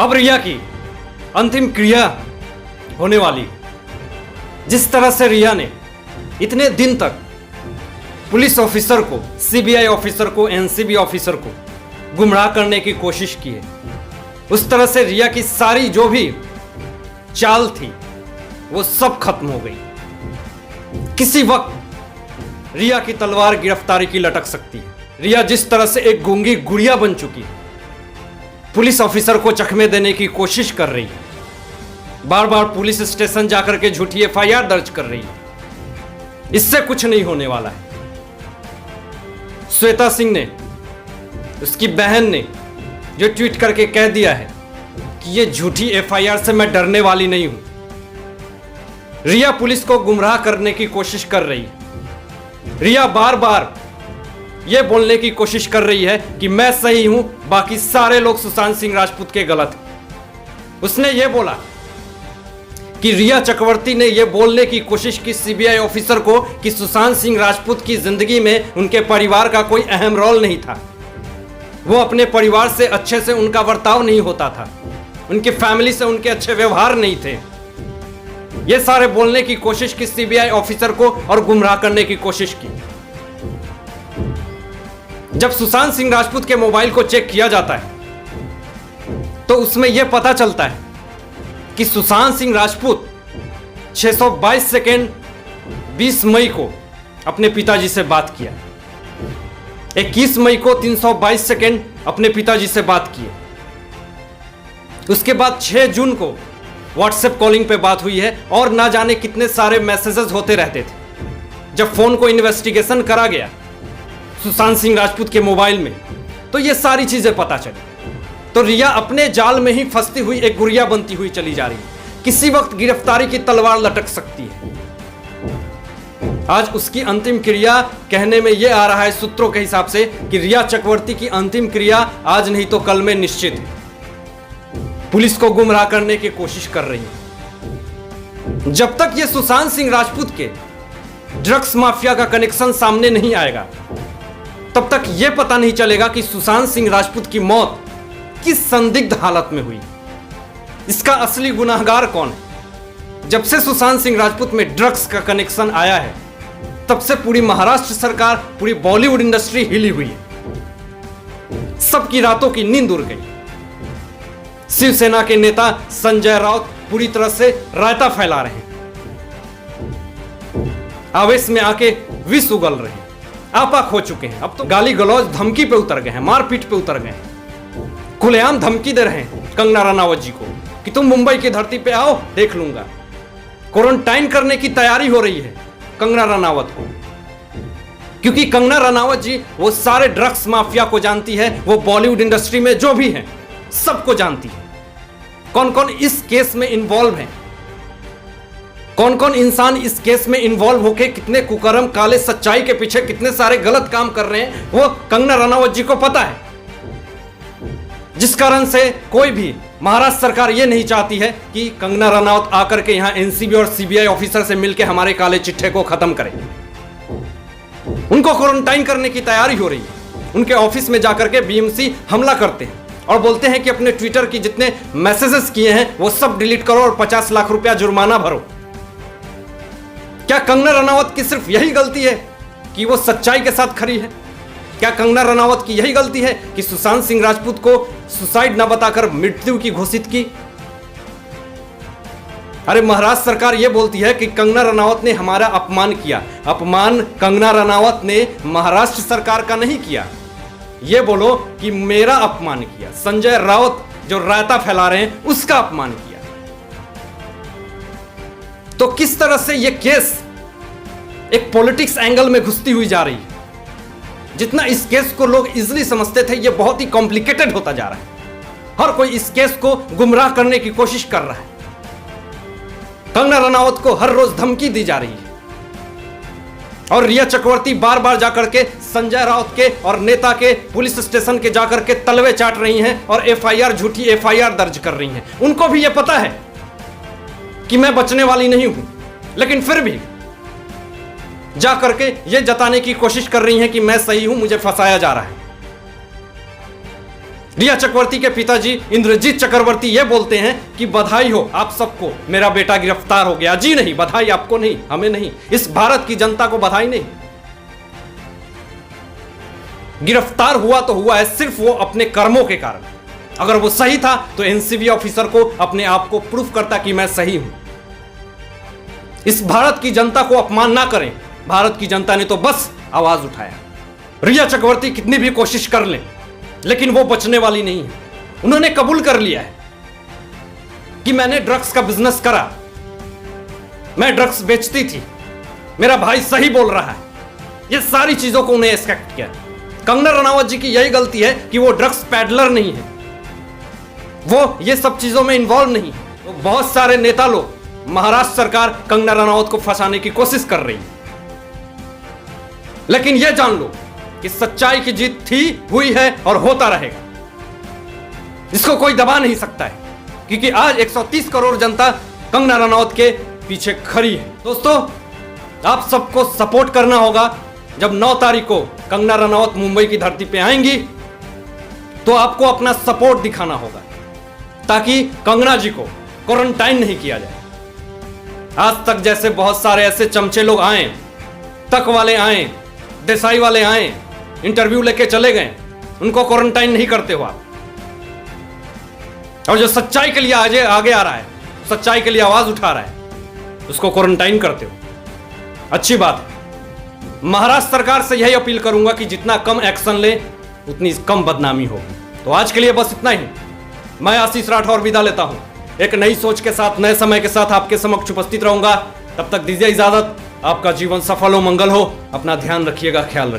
अब रिया की अंतिम क्रिया होने वाली। जिस तरह से रिया ने इतने दिन तक पुलिस ऑफिसर को, सीबीआई ऑफिसर को, एनसीबी ऑफिसर को गुमराह करने की कोशिश की है, उस तरह से रिया की सारी जो भी चाल थी वो सब खत्म हो गई। किसी वक्त रिया की तलवार गिरफ्तारी की लटक सकती है। रिया जिस तरह से एक गूंगी गुड़िया बन चुकी है, पुलिस ऑफिसर को चकमे देने की कोशिश कर रही है, बार बार पुलिस स्टेशन जाकर के झूठी एफआईआर दर्ज कर रही है। इससे कुछ नहीं होने वाला है। श्वेता सिंह ने, उसकी बहन ने जो ट्वीट करके कह दिया है कि ये झूठी एफआईआर से मैं डरने वाली नहीं हूं। रिया पुलिस को गुमराह करने की कोशिश कर रही है। रिया बार बार यह बोलने की कोशिश कर रही है कि मैं सही हूं, बाकी सारे लोग सुशांत सिंह राजपूत के गलत हैं। उसने यह बोला कि रिया चक्रवर्ती ने यह बोलने की कोशिश की सीबीआई ऑफिसर को कि सुशांत सिंह राजपूत की जिंदगी में उनके परिवार का कोई अहम रोल नहीं था, वो अपने परिवार से अच्छे से उनका बर्ताव नहीं होता था, उनकी फैमिली से उनके अच्छे व्यवहार नहीं थे। ये सारे बोलने की कोशिश की सीबीआई ऑफिसर को और गुमराह करने की कोशिश की। जब सुशांत सिंह राजपूत के मोबाइल को चेक किया जाता है तो उसमें यह पता चलता है कि सुशांत सिंह राजपूत 622 सेकेंड 20 मई को अपने पिताजी से बात किया, 21 मई को 322 सेकेंड अपने पिताजी से बात किए, उसके बाद 6 जून को व्हाट्सएप कॉलिंग पे बात हुई है और ना जाने कितने सारे मैसेजेस होते रहते थे। जब फोन को इन्वेस्टिगेशन करा गया सुशांत सिंह राजपूत के मोबाइल में तो ये सारी चीजें पता चली। तो रिया अपने जाल में ही फंसती हुई एक गुड़िया बनती हुई चली जा रही है। किसी वक्त गिरफ्तारी की तलवार लटक सकती है। आज उसकी अंतिम क्रिया, कहने में यह आ रहा है सूत्रों के हिसाब से कि रिया चक्रवर्ती की अंतिम क्रिया आज नहीं तो कल में निश्चित है। पुलिस को गुमराह करने की कोशिश कर रही है। जब तक यह सुशांत सिंह राजपूत के ड्रग्स माफिया का कनेक्शन सामने नहीं आएगा तब तक यह पता नहीं चलेगा कि सुशांत सिंह राजपूत की मौत किस संदिग्ध हालत में हुई, इसका असली गुनाहगार कौन है। जब से सुशांत सिंह राजपूत में ड्रग्स का कनेक्शन आया है तब से पूरी महाराष्ट्र सरकार, पूरी बॉलीवुड इंडस्ट्री हिली हुई है। सबकी रातों की नींद उड़ गई। शिवसेना के नेता संजय राउत पूरी तरह से रायता फैला रहे हैं, आवेश में आके विष उगल रहे हैं, आपा खो चुके हैं। अब तो गाली गलौज धमकी पे उतर गए हैं, मारपीट पे उतर गए हैं, खुलेआम धमकी दे रहे हैं कंगना रनावत जी को कि तुम मुंबई की धरती पे आओ, देख लूंगा। क्वारंटाइन करने की तैयारी हो रही है कंगना रनावत को, क्योंकि कंगना रनावत जी वो सारे ड्रग्स माफिया को जानती है, वो बॉलीवुड इंडस्ट्री में जो भी है सबको जानती है। कौन कौन इस केस में इन्वॉल्व है, कौन कौन इंसान इस केस में इन्वॉल्व होके कितने कुकर्म, काले सच्चाई के पीछे कितने सारे गलत काम कर रहे हैं, वो कंगना रनावत जी को पता है। जिस कारण से कोई भी महाराष्ट्र सरकार ये नहीं चाहती है कि कंगना रनावत आकर के यहां एनसीबी और सीबीआई ऑफिसर से मिलकर हमारे काले चिट्ठे को खत्म करे। उनको क्वारंटाइन करने की तैयारी हो रही है। उनके ऑफिस में जाकर के बीएमसी हमला करते हैं और बोलते हैं कि अपने ट्विटर की जितने मैसेजेस किए हैं वो सब डिलीट करो और 50 लाख रुपया जुर्माना भरो। क्या कंगना रनावत की सिर्फ यही गलती है कि वो सच्चाई के साथ खड़ी है? क्या कंगना रनावत की यही गलती है कि सुशांत सिंह राजपूत को सुसाइड न बताकर मृत्यु की घोषित की? अरे महाराष्ट्र सरकार यह बोलती है कि कंगना रनावत ने हमारा अपमान किया। अपमान कंगना रनावत ने महाराष्ट्र सरकार का नहीं किया, यह बोलो कि मेरा अपमान किया। संजय राउत जो रायता फैला रहे हैं उसका अपमान किया। तो किस तरह से यह केस एक पॉलिटिक्स एंगल में घुसती हुई जा रही है। जितना इस केस को लोग इजीली समझते थे यह बहुत ही कॉम्प्लिकेटेड होता जा रहा है। हर कोई इस केस को गुमराह करने की कोशिश कर रहा है। कंगना रनावत को हर रोज धमकी दी जा रही है और रिया चक्रवर्ती बार बार जाकर के संजय राउत के और नेता के पुलिस स्टेशन के जाकर के तलवे चाट रही हैं और एफआईआर, झूठी एफआईआर दर्ज कर रही हैं। उनको भी यह पता है कि मैं बचने वाली नहीं हूं, लेकिन फिर भी जा करके ये जताने की कोशिश कर रही हैं कि मैं सही हूं, मुझे फंसाया जा रहा है। रिया चक्रवर्ती के पिताजी इंद्रजीत चक्रवर्ती ये बोलते हैं कि बधाई हो आप सबको, मेरा बेटा गिरफ्तार हो गया। जी नहीं, बधाई आपको नहीं, हमें नहीं, इस भारत की जनता को बधाई नहीं। गिरफ्तार हुआ तो हुआ है सिर्फ वो अपने कर्मों के कारण। अगर वो सही था तो एनसीबी ऑफिसर को अपने आप को प्रूफ करता कि मैं सही हूं। इस भारत की जनता को अपमान ना करें। भारत की जनता ने तो बस आवाज उठाया। रिया चक्रवर्ती कितनी भी कोशिश कर लें, लेकिन वो बचने वाली नहीं है। उन्होंने कबूल कर लिया है कि मैंने ड्रग्स का बिजनेस करा, मैं ड्रग्स बेचती थी, मेरा भाई सही बोल रहा है। ये सारी चीजों को उन्हें एक्सेप्ट किया। कंगना रनावत जी की यही गलती है कि वो ड्रग्स पैडलर नहीं है, वो ये सब चीजों में इन्वॉल्व नहीं है। तो बहुत सारे नेता लोग, महाराष्ट्र सरकार कंगना रनावत को फंसाने की कोशिश कर रही है। लेकिन यह जान लो कि सच्चाई की जीत थी, हुई है और होता रहेगा। इसको कोई दबा नहीं सकता है, क्योंकि आज 130 करोड़ जनता कंगना रनावत के पीछे खड़ी है। दोस्तों, आप सबको सपोर्ट करना होगा। जब 9 तारीख को कंगना रनावत मुंबई की धरती पे आएंगी तो आपको अपना सपोर्ट दिखाना होगा, ताकि कंगना जी को क्वारंटाइन नहीं किया जाए। आज तक जैसे बहुत सारे ऐसे चमचे लोग आए, तक वाले आए, देसाई वाले आए, इंटरव्यू लेके चले गए, उनको क्वारंटाइन नहीं करते हो आप। और जो सच्चाई के लिए आगे आ रहा है, सच्चाई के लिए आवाज उठा रहा है, उसको क्वारंटाइन करते हो। अच्छी बात है। महाराष्ट्र सरकार से यही अपील करूंगा कि जितना कम एक्शन ले उतनी कम बदनामी होगी। तो आज के लिए बस इतना ही। मैं आशीष राठौर विदा लेता हूं। एक नई सोच के साथ, नए समय के साथ आपके समक्ष उपस्थित रहूंगा। तब तक दीजिए इजाजत। आपका जीवन सफल हो, मंगल हो। अपना ध्यान रखिएगा, ख्याल रखिए।